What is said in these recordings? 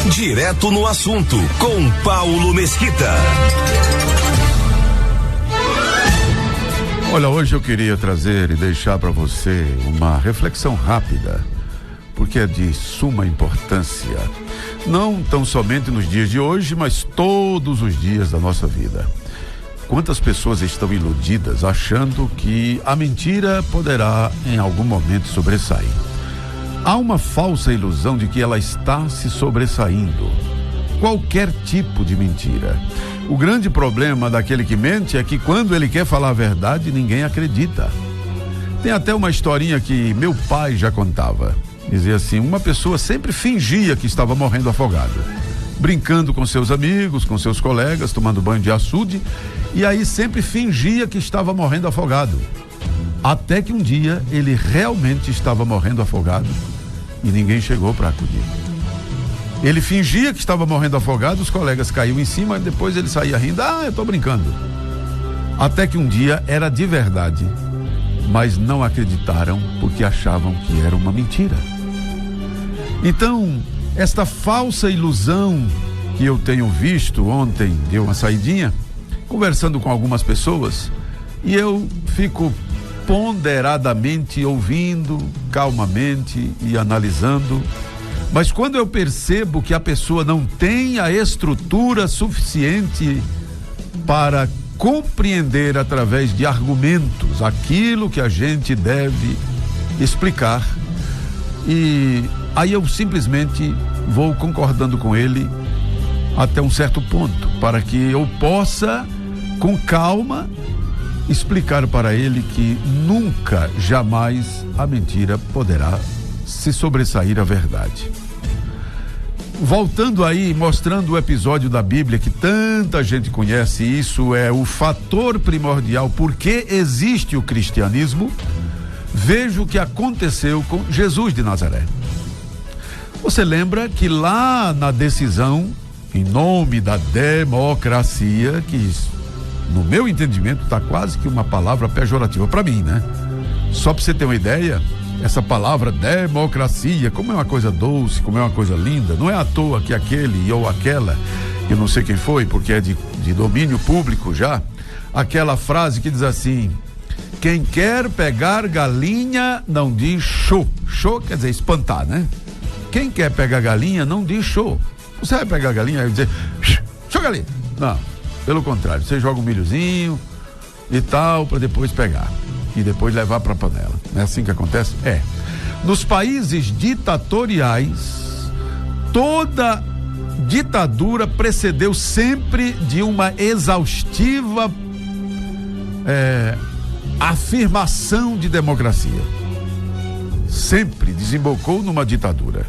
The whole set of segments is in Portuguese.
Direto no assunto, com Paulo Mesquita. Olha, hoje eu queria trazer e deixar para você uma reflexão rápida, porque é de suma importância, não tão somente nos dias de hoje, mas todos os dias da nossa vida. Quantas pessoas estão iludidas achando que a mentira poderá em algum momento sobressair? Há uma falsa ilusão de que ela está se sobressaindo. Qualquer tipo de mentira. O grande problema daquele que mente é que quando ele quer falar a verdade, ninguém acredita. Tem até uma historinha que meu pai já contava. Dizia assim, uma pessoa sempre fingia que estava morrendo afogada, brincando com seus amigos, com seus colegas, tomando banho de açude, e aí sempre fingia que estava morrendo afogado. Até que um dia ele realmente estava morrendo afogado e ninguém chegou para acudir. Ele fingia que estava morrendo afogado, os colegas caíam em cima e depois ele saía rindo, eu estou brincando. Até que um dia era de verdade, mas não acreditaram porque achavam que era uma mentira. Então, esta falsa ilusão que eu tenho visto, ontem deu uma saidinha, conversando com algumas pessoas, e eu fico ponderadamente ouvindo, calmamente e analisando, mas quando eu percebo que a pessoa não tem a estrutura suficiente para compreender através de argumentos aquilo que a gente deve explicar, e aí eu simplesmente vou concordando com ele até um certo ponto, para que eu possa, com calma, explicar para ele que nunca, jamais a mentira poderá se sobressair à verdade. Voltando aí, mostrando o episódio da Bíblia que tanta gente conhece, isso é o fator primordial porque existe o cristianismo. Veja o que aconteceu com Jesus de Nazaré. Você lembra que lá na decisão, em nome da democracia, que no meu entendimento está quase que uma palavra pejorativa para mim, né? Só para você ter uma ideia, essa palavra democracia, como é uma coisa doce, como é uma coisa linda, não é à toa que aquele ou aquela, eu não sei quem foi, porque é de domínio público já, aquela frase que diz assim, quem quer pegar galinha não diz show. Show quer dizer espantar, né? Quem quer pegar galinha não diz show. Você vai pegar galinha e dizer show galinha. Não, pelo contrário, você joga um milhozinho e tal para depois pegar e depois levar para a panela. Não é assim que acontece? É. Nos países ditatoriais, toda ditadura precedeu sempre de uma exaustiva afirmação de democracia. Sempre desembocou numa ditadura.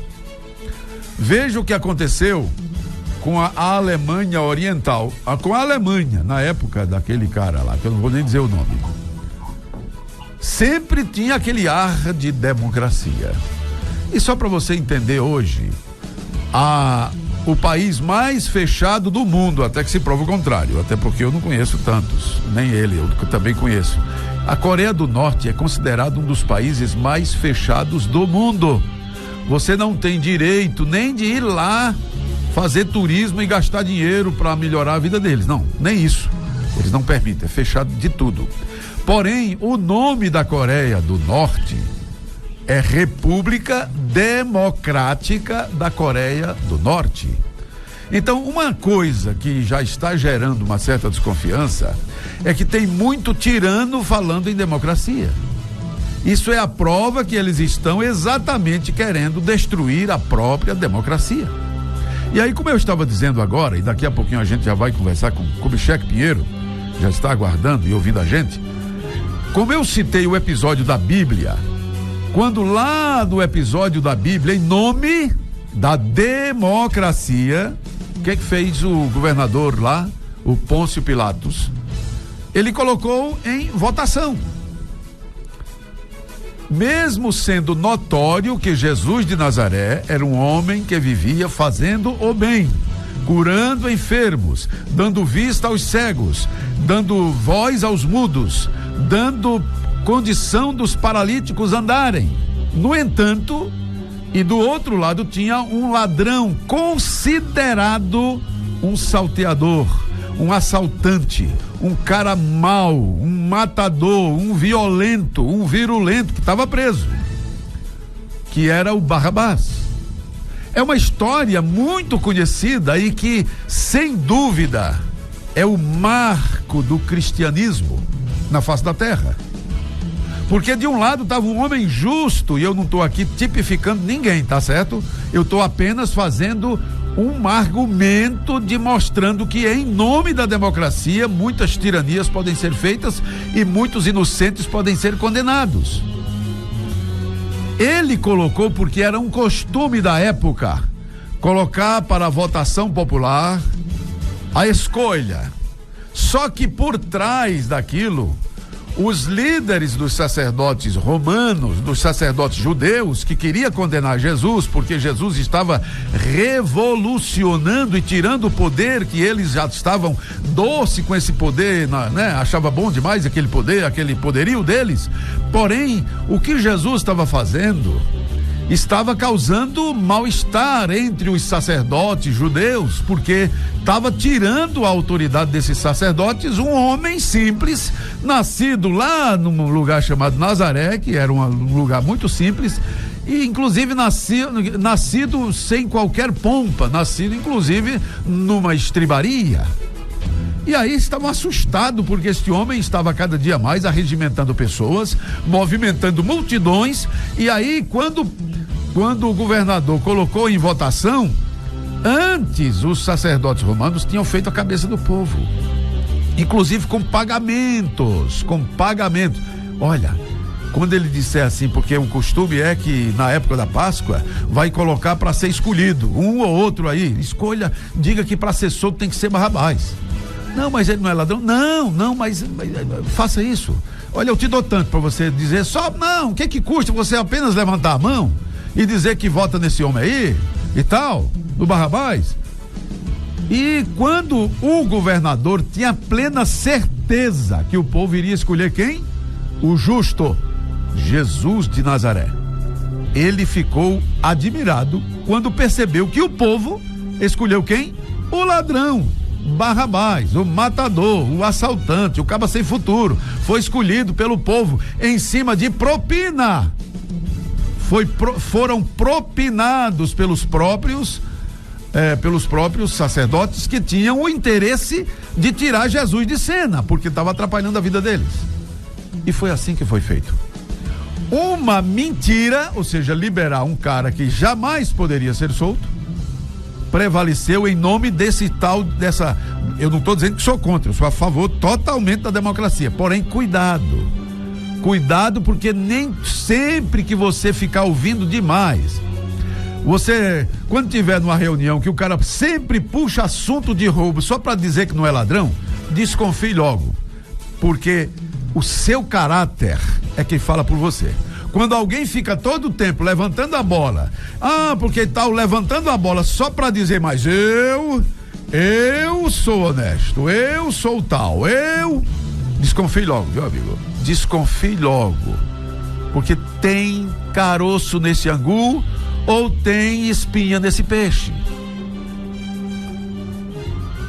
Veja o que aconteceu com a Alemanha Oriental, com a Alemanha, na época daquele cara lá, que eu não vou nem dizer o nome. Sempre tinha aquele ar de democracia. E só para você entender hoje, o país mais fechado do mundo, até que se prova o contrário, até porque eu não conheço tantos, nem ele, eu também conheço. A Coreia do Norte é considerado um dos países mais fechados do mundo. Você não tem direito nem de ir lá fazer turismo e gastar dinheiro para melhorar a vida deles. Não, nem isso. Eles não permitem, é fechado de tudo. Porém, o nome da Coreia do Norte é República Democrática da Coreia do Norte. Então, uma coisa que já está gerando uma certa desconfiança é que tem muito tirano falando em democracia. Isso é a prova que eles estão exatamente querendo destruir a própria democracia. E aí, como eu estava dizendo agora, e daqui a pouquinho a gente já vai conversar com Kubitschek Pinheiro, já está aguardando e ouvindo a gente, como eu citei o episódio da Bíblia, quando lá no episódio da Bíblia, em nome da democracia, o que fez o governador lá, o Pôncio Pilatos? Ele colocou em votação. Mesmo sendo notório que Jesus de Nazaré era um homem que vivia fazendo o bem, curando enfermos, dando vista aos cegos, dando voz aos mudos, dando condição dos paralíticos andarem. No entanto, E do outro lado tinha um ladrão considerado um salteador, um assaltante, um cara mau, um matador, um violento, um virulento que estava preso, que era o Barrabás. É uma história muito conhecida e que, sem dúvida, é o marco do cristianismo na face da terra. Porque de um lado estava um homem justo, e eu não estou aqui tipificando ninguém, tá certo? Eu estou apenas fazendo um argumento mostrando que em nome da democracia muitas tiranias podem ser feitas e muitos inocentes podem ser condenados. Ele colocou, porque era um costume da época, colocar para a votação popular a escolha. Só que por trás daquilo, os líderes dos sacerdotes romanos, dos sacerdotes judeus, que queria condenar Jesus, porque Jesus estava revolucionando e tirando o poder, que eles já estavam doce com esse poder, né? Achava bom demais aquele poder, aquele poderio deles. Porém, o que Jesus estava fazendo estava causando mal-estar entre os sacerdotes judeus, porque estava tirando a autoridade desses sacerdotes um homem simples, nascido lá num lugar chamado Nazaré, que era um lugar muito simples, e inclusive nascido sem qualquer pompa, nascido inclusive numa estribaria. E aí estavam assustados, porque este homem estava cada dia mais arregimentando pessoas, movimentando multidões. E aí quando o governador colocou em votação, antes os sacerdotes romanos tinham feito a cabeça do povo, inclusive com pagamentos. Olha, quando ele disser assim, porque um costume é que na época da Páscoa vai colocar para ser escolhido um ou outro aí, escolha, diga que para ser solto tem que ser Barrabás. Não, mas ele não é ladrão. Não, mas faça isso. Olha, eu te dou tanto para você dizer só, não, o que custa você apenas levantar a mão e dizer que vota nesse homem aí e tal, do Barrabás. E quando o governador tinha plena certeza que o povo iria escolher quem? O justo, Jesus de Nazaré. Ele ficou admirado quando percebeu que o povo escolheu quem? O ladrão, Barrabás, o matador, o assaltante, o caba sem futuro. Foi escolhido pelo povo em cima de propina. Foram propinados pelos próprios sacerdotes, que tinham o interesse de tirar Jesus de cena, porque estava atrapalhando a vida deles. E foi assim que foi feito. Uma mentira, ou seja, liberar um cara que jamais poderia ser solto, prevaleceu em nome dessa. Eu não estou dizendo que sou contra, eu sou a favor totalmente da democracia. Porém, cuidado, porque nem sempre que você ficar ouvindo demais, você, quando tiver numa reunião que o cara sempre puxa assunto de roubo só para dizer que não é ladrão, desconfie logo, porque o seu caráter é quem fala por você. Quando alguém fica todo o tempo levantando a bola, porque tal, levantando a bola só para dizer, mas eu sou honesto, eu sou tal, desconfie logo, viu, amigo? Desconfie logo, porque tem caroço nesse angu ou tem espinha nesse peixe.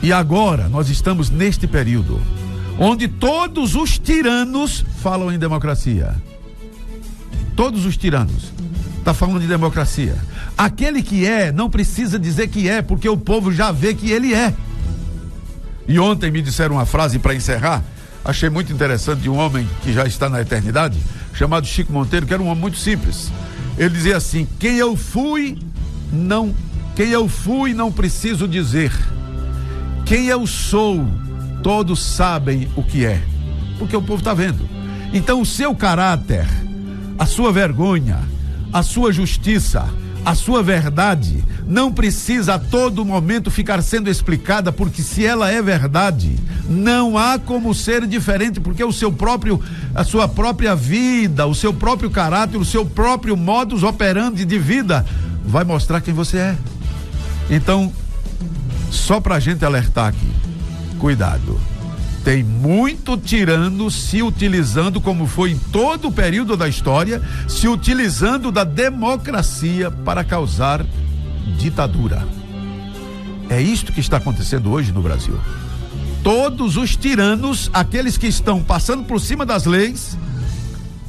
E agora nós estamos neste período onde todos os tiranos falam em democracia. Todos os tiranos tá falando de democracia. Aquele que não precisa dizer que é, porque o povo já vê que ele é. E ontem me disseram uma frase para encerrar, achei muito interessante, de um homem que já está na eternidade, chamado Chico Monteiro, que era um homem muito simples. Ele dizia assim: quem eu fui não preciso dizer. Quem eu sou, todos sabem o que é, porque o povo está vendo. Então o seu caráter, a sua vergonha, a sua justiça, a sua verdade não precisa a todo momento ficar sendo explicada, porque se ela é verdade, não há como ser diferente, porque a sua própria vida, o seu próprio caráter, o seu próprio modus operandi de vida vai mostrar quem você é. Então, só pra gente alertar aqui, cuidado. Tem muito tirano se utilizando, como foi em todo o período da história, se utilizando da democracia para causar ditadura. É isto que está acontecendo hoje no Brasil. Todos os tiranos, aqueles que estão passando por cima das leis,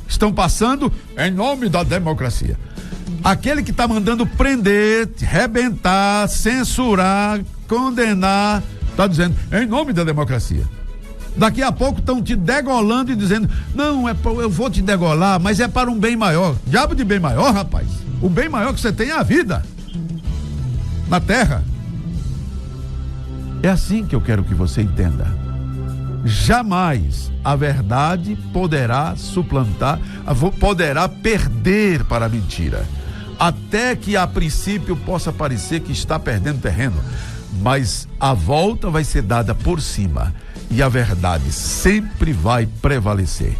estão passando em nome da democracia. Aquele que está mandando prender, rebentar, censurar, condenar, está dizendo em nome da democracia. Daqui a pouco estão te degolando e dizendo, não, eu vou te degolar, mas é para um bem maior. Diabo de bem maior, rapaz. O bem maior que você tem é a vida na terra. É assim que eu quero que você entenda. Jamais a verdade poderá suplantar, poderá perder para a mentira. Até que a princípio possa parecer que está perdendo terreno, mas a volta vai ser dada por cima e a verdade sempre vai prevalecer.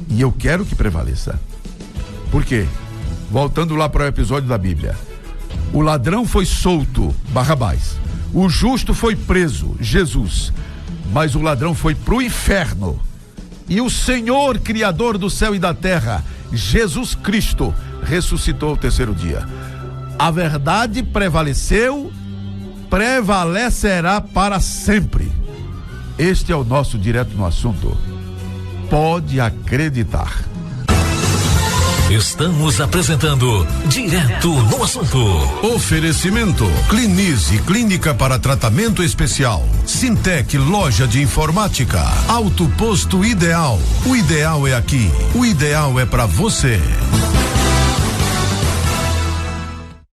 E eu quero que prevaleça. Por quê? Voltando lá para o episódio da Bíblia. O ladrão foi solto, Barrabás. O justo foi preso, Jesus. Mas o ladrão foi pro inferno. E o Senhor, Criador do céu e da terra, Jesus Cristo, ressuscitou ao terceiro dia. A verdade prevaleceu, prevalecerá para sempre. Este é o nosso Direto no Assunto. Pode acreditar. Estamos apresentando Direto no Assunto. Oferecimento: Clinize, clínica para tratamento especial. Sintec, loja de informática. Auto Posto Ideal. O ideal é aqui. O ideal é para você.